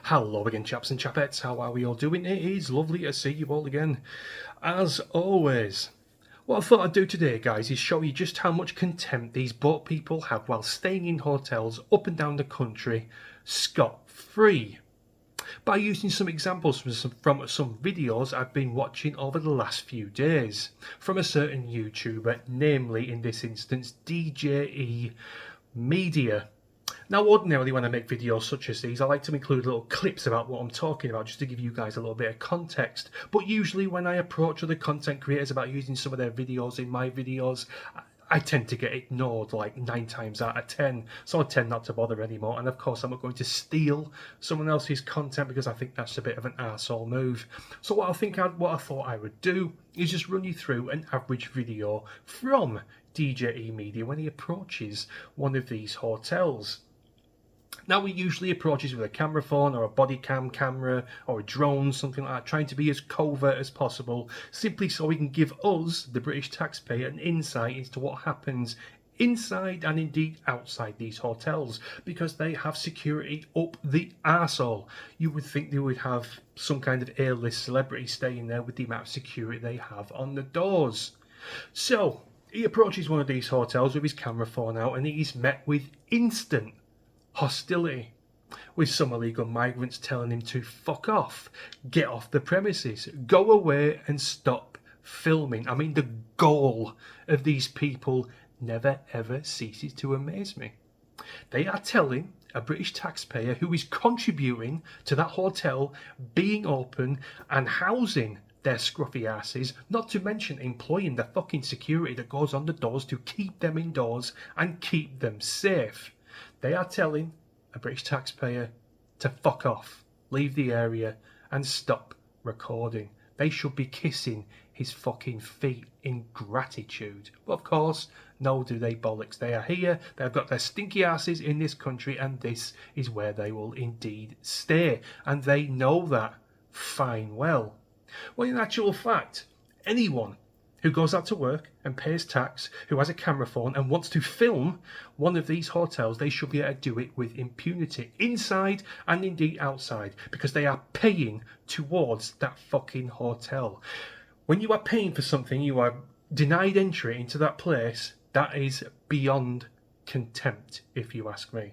Hello again, chaps and chapettes. How are we all doing? It is lovely to see you all again, as always. What I thought I'd do today, guys, is show you just how much contempt these boat people have while staying in hotels up and down the country scot-free, by using some examples from some videos I've been watching over the last few days from a certain YouTuber, namely in this instance DJE Media. Now, ordinarily when I make videos such as these, I like to include little clips about what I'm talking about just to give you guys a little bit of context. But usually when I approach other content creators about using some of their videos in my videos, I tend to get ignored like 9 times out of 10. So I tend not to bother anymore. And of course, I'm not going to steal someone else's content because I think that's a bit of an arsehole move. So what I thought I would do is just run you through an average video from DJE Media when he approaches one of these hotels. Now, he usually approaches with a camera phone or a body cam camera or a drone, something like that, trying to be as covert as possible, simply so he can give us, the British taxpayer, an insight into what happens inside and indeed outside these hotels, because they have security up the arsehole. You would think they would have some kind of A-list celebrity staying there with the amount of security they have on the doors. So, he approaches one of these hotels with his camera phone out and he's met with instant hostility, with some illegal migrants telling him to fuck off, get off the premises, go away and stop filming. I mean, the gall of these people never ever ceases to amaze me. They are telling a British taxpayer who is contributing to that hotel being open and housing their scruffy asses, not to mention employing the fucking security that goes on the doors to keep them indoors and keep them safe. They are telling a British taxpayer to fuck off, leave the area and stop recording. They should be kissing his fucking feet in gratitude. But of course, no do they bollocks. They are here, they've got their stinky asses in this country, and this is where they will indeed stay. And they know that fine well. Well, in actual fact, anyone who goes out to work and pays tax, who has a camera phone and wants to film one of these hotels, they should be able to do it with impunity, inside and indeed outside, because they are paying towards that fucking hotel. When you are paying for something, you are denied entry into that place. That is beyond contempt, if you ask me.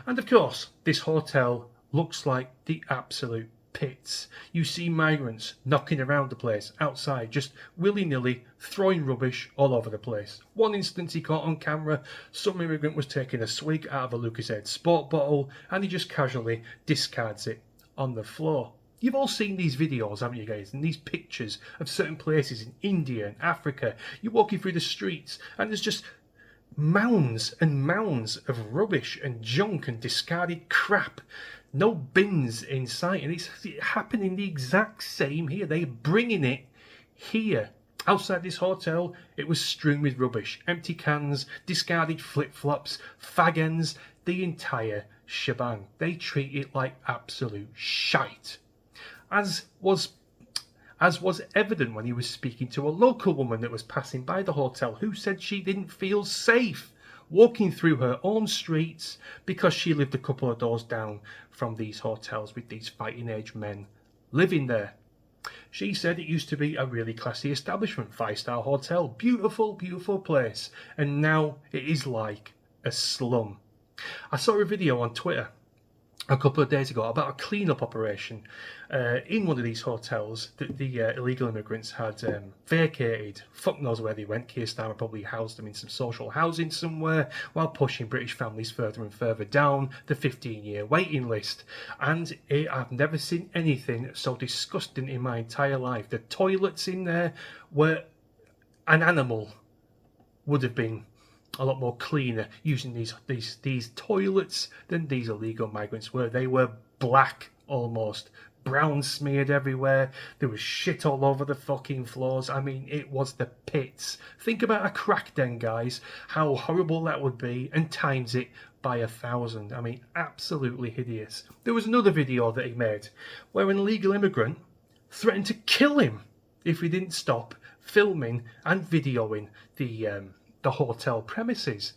And of course, this hotel looks like the absolute pits. You see migrants knocking around the place outside, just willy-nilly throwing rubbish all over the place. One instance he caught on camera, some immigrant was taking a swig out of a Lucozade sport bottle and he just casually discards it on the floor. You've all seen these videos, haven't you guys, and these pictures of certain places in India and Africa. You're walking through the streets and there's just mounds and mounds of rubbish and junk and discarded crap. No bins in sight, and it's happening the exact same here. They're bringing it here. Outside this hotel, it was strewn with rubbish, empty cans, discarded flip-flops, fag ends, the entire shebang. They treat it like absolute shite. As was evident when he was speaking to a local woman that was passing by the hotel, who said she didn't feel safe walking through her own streets because she lived a couple of doors down from these hotels with these fighting age men living there. She said it used to be a really classy establishment, 5-star hotel, beautiful, beautiful place, and now it is like a slum. I saw a video on Twitter a couple of days ago about a clean-up operation in one of these hotels that the illegal immigrants had vacated. Fuck knows where they went. Keir Starmer probably housed them in some social housing somewhere while pushing British families further and further down the 15-year waiting list. And I've never seen anything so disgusting in my entire life. The toilets in there were an animal would have been a lot more cleaner using these toilets than these illegal migrants were. They were black almost, brown smeared everywhere. There was shit all over the fucking floors. I mean, it was the pits. Think about a crack den, guys, how horrible that would be, and times it by 1,000. I mean, absolutely hideous. There was another video that he made where an illegal immigrant threatened to kill him if he didn't stop filming and videoing the hotel premises.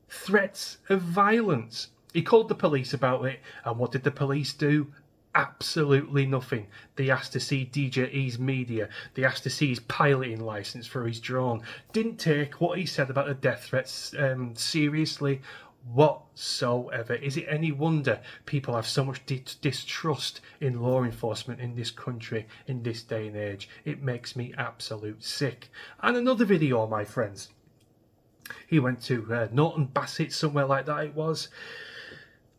Threats of violence. He called the police about it, and what did the police do? Absolutely nothing. They asked to see DJE's media. They asked to see his piloting license for his drone. Didn't take what he said about the death threats seriously whatsoever. Is it any wonder people have so much distrust in law enforcement in this country in this day and age? It makes me absolute sick. And another video, my friends. He went to Norton Bassett, somewhere like that it was.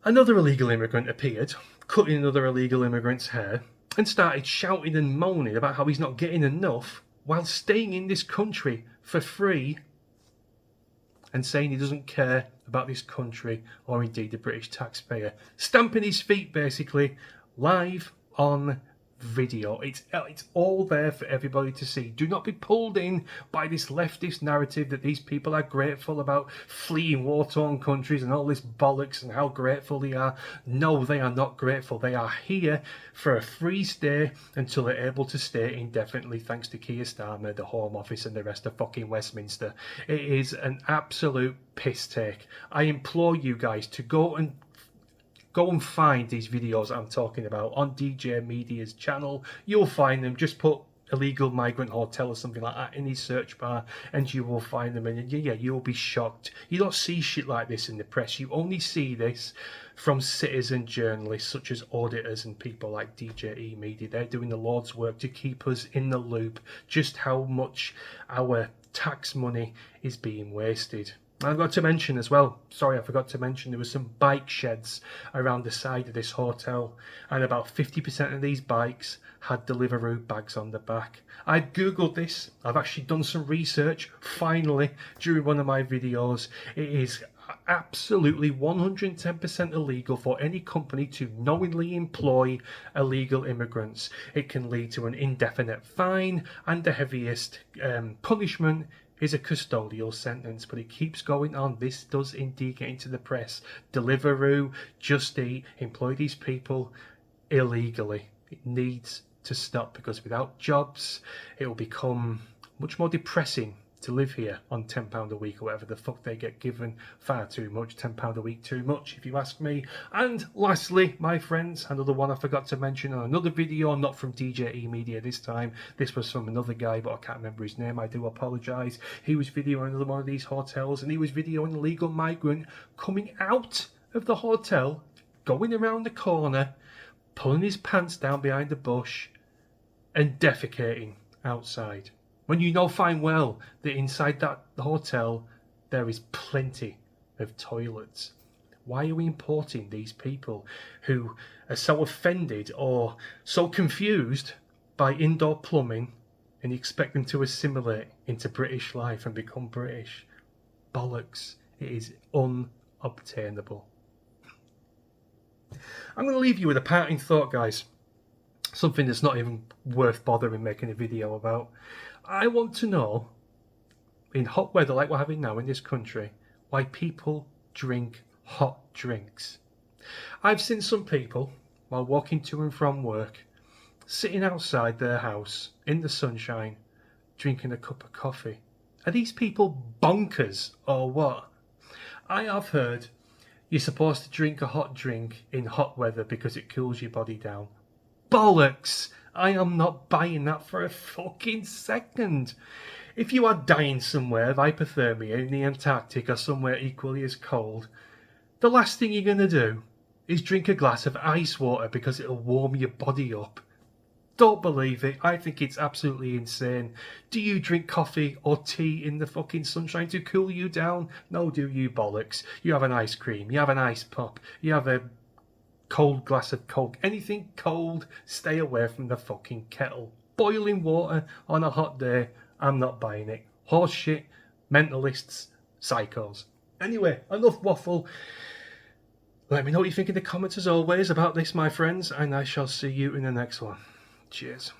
Another illegal immigrant appeared, cutting another illegal immigrant's hair, and started shouting and moaning about how he's not getting enough while staying in this country for free, and saying he doesn't care about this country or indeed the British taxpayer. Stamping his feet, basically, live on video. It's all there for everybody to see. Do not be pulled in by this leftist narrative that these people are grateful about fleeing war-torn countries and all this bollocks and how grateful they are. No, they are not grateful. They are here for a free stay until they're able to stay indefinitely, thanks to Keir Starmer, the Home Office and the rest of fucking Westminster. It is an absolute piss take. I implore you guys to go and find these videos I'm talking about on DJ Media's channel. You'll find them. Just put illegal migrant hotel or something like that in his search bar and you will find them, and yeah, you'll be shocked. You don't see shit like this in the press. You only see this from citizen journalists such as auditors and people like DJE Media. They're doing the Lord's work to keep us in the loop just how much our tax money is being wasted. I've got to mention as well, sorry I forgot to mention, there were some bike sheds around the side of this hotel, and about 50% of these bikes had Deliveroo bags on the back. I've googled this, I've actually done some research, finally, during one of my videos. It is absolutely 110% illegal for any company to knowingly employ illegal immigrants. It can lead to an indefinite fine, and the heaviest punishment is a custodial sentence, but it keeps going on. This does indeed get into the press. Deliveroo, Just Eat, employ these people illegally. It needs to stop, because without jobs, it will become much more depressing to live here on £10 a week or whatever the fuck they get given. Far too much. £10 a week too much, if you ask me. And lastly, my friends, another one I forgot to mention on another video, not from DJE Media this time. This was from another guy, but I can't remember his name. I do apologise. He was videoing another one of these hotels, and he was videoing a legal migrant coming out of the hotel, going around the corner, pulling his pants down behind a bush, and defecating outside. When you know fine well that inside that hotel there is plenty of toilets. Why are we importing these people who are so offended or so confused by indoor plumbing and expect them to assimilate into British life and become British? Bollocks. It is unobtainable. I'm going to leave you with a parting thought, guys. Something that's not even worth bothering making a video about. I want to know, in hot weather like we're having now in this country, why people drink hot drinks. I've seen some people, while walking to and from work, sitting outside their house in the sunshine, drinking a cup of coffee. Are these people bonkers or what? I have heard you're supposed to drink a hot drink in hot weather because it cools your body down. Bollocks! I am not buying that for a fucking second. If you are dying somewhere of hypothermia in the Antarctic or somewhere equally as cold, the last thing you're going to do is drink a glass of ice water because it'll warm your body up. Don't believe it. I think it's absolutely insane. Do you drink coffee or tea in the fucking sunshine to cool you down? No, do you, bollocks. You have an ice cream, you have an ice pop, you have a cold glass of Coke. Anything cold, stay away from the fucking kettle. Boiling water on a hot day, I'm not buying it. Horse shit, mentalists, psychos. Anyway, enough waffle. Let me know what you think in the comments as always about this, my friends, and I shall see you in the next one. Cheers.